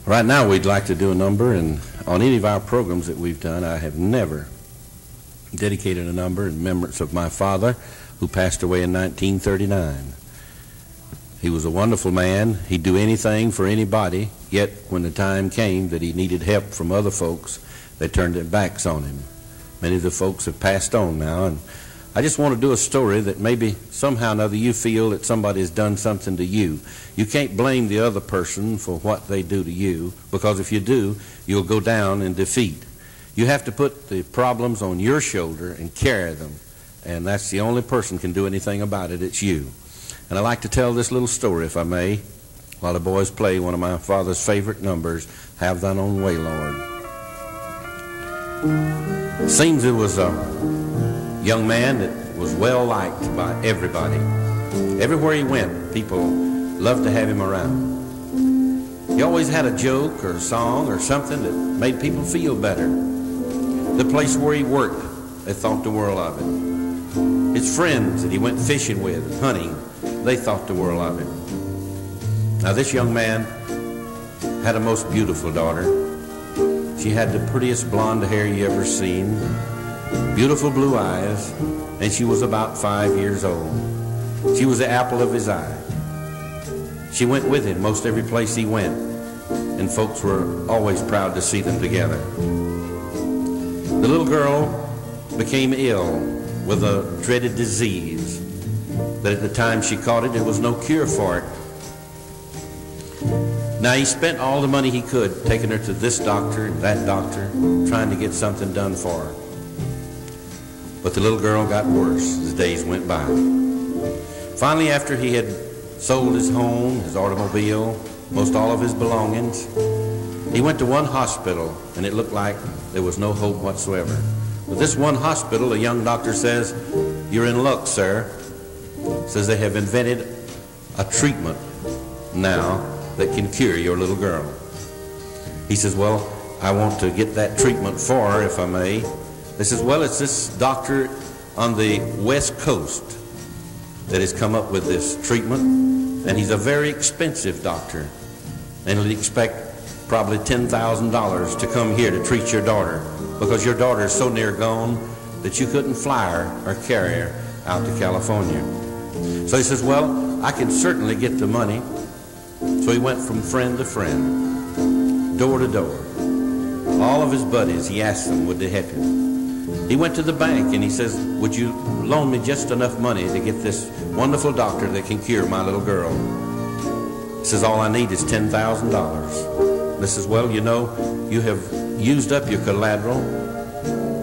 Right now we'd like to do a number, and on any of our programs that we've done, I have never dedicated a number in remembrance of my father, who passed away in 1939. He was a wonderful man. He'd do anything for anybody, yet when the time came that he needed help from other folks, they turned their backs on him. Many of the folks have passed on now, and I just want to do a story that maybe somehow or another you feel that somebody has done something to you. You can't blame the other person for what they do to you, because if you do, you'll go down in defeat. You have to put the problems on your shoulder and carry them, and that's the only person can do anything about it. It's you. And I'd like to tell this little story, if I may, while the boys play one of my father's favorite numbers, Have Thine Own Way, Lord. Seems it was a young man that was well liked by everybody. Everywhere he went, people loved to have him around. He always had a joke or a song or something that made people feel better. The place where he worked, they thought the world of him. His friends that he went fishing with and hunting, they thought the world of him. Now this young man had a most beautiful daughter. She had the prettiest blonde hair you ever seen, beautiful blue eyes, and she was about 5 years old. She was the apple of his eye. She went with him most every place he went, and folks were always proud to see them together. The little girl became ill with a dreaded disease that at the time she caught it, there was no cure for it. Now he spent all the money he could, taking her to this doctor and that doctor, trying to get something done for her. But the little girl got worse as days went by. Finally, after he had sold his home, his automobile, most all of his belongings, he went to one hospital, and it looked like there was no hope whatsoever. But this one hospital, a young doctor says, "You're in luck, sir." Says they have invented a treatment now that can cure your little girl. He says, "Well, I want to get that treatment for her, if I may." They says, "Well, it's this doctor on the West Coast that has come up with this treatment, and he's a very expensive doctor, and he'll expect probably $10,000 to come here to treat your daughter, because your daughter is so near gone that you couldn't fly her or carry her out to California." So he says, "Well, I can certainly get the money." So he went from friend to friend, door to door. All of his buddies, he asked them, would they help him? He went to the bank and he says, "Would you loan me just enough money to get this wonderful doctor that can cure my little girl?" He says, "All I need is $10,000. They says, "Well, you know, you have used up your collateral,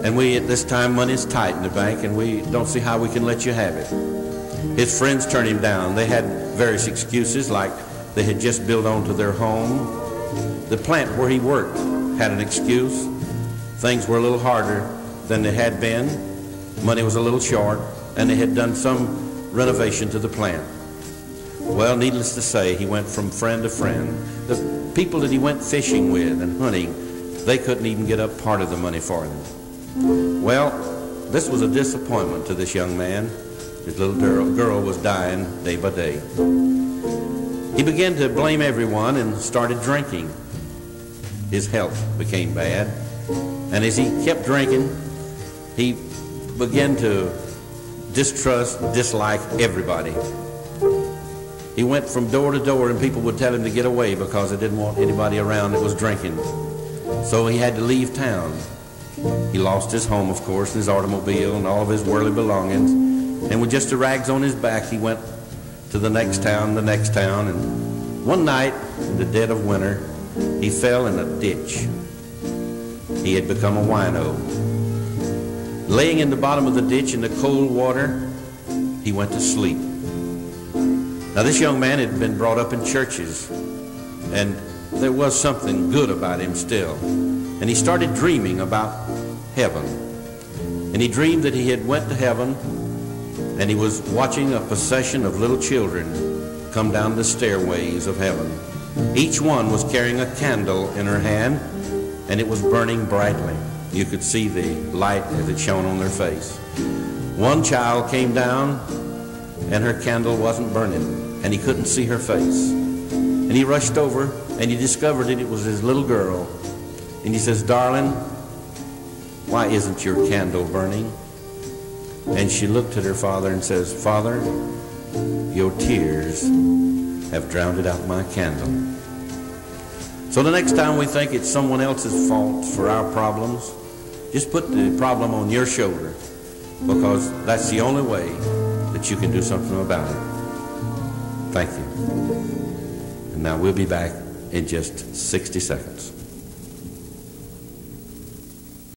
and we at this time money is tight in the bank, and we don't see how we can let you have it." His friends turned him down. They had various excuses, like they had just built onto their home. The plant where he worked had an excuse. Things were a little harder than they had been. Money was a little short, and they had done some renovation to the plant. Well, needless to say, he went from friend to friend. The people that he went fishing with and hunting, they couldn't even get up part of the money for them. Well, this was a disappointment to this young man. His little girl was dying day by day. He began to blame everyone and started drinking. His health became bad, and as he kept drinking, he began to dislike everybody. He went from door to door, and people would tell him to get away because they didn't want anybody around that was drinking. So he had to leave town. He lost his home, of course, and his automobile and all of his worldly belongings. And with just the rags on his back, he went to the next town, and one night, in the dead of winter, he fell in a ditch. He had become a wino. Laying in the bottom of the ditch in the cold water, he went to sleep. Now this young man had been brought up in churches, and there was something good about him still. And he started dreaming about heaven. And he dreamed that he had went to heaven, and he was watching a procession of little children come down the stairways of heaven. Each one was carrying a candle in her hand, and it was burning brightly. You could see the light as it shone on their face. One child came down, and her candle wasn't burning, and he couldn't see her face. And he rushed over and he discovered it was his little girl. And he says, "Darling, why isn't your candle burning?" And she looked at her father and says, "Father, your tears have drowned out my candle." So the next time we think it's someone else's fault for our problems, just put the problem on your shoulder, because that's the only way that you can do something about it. Thank you. And now we'll be back in just 60 seconds.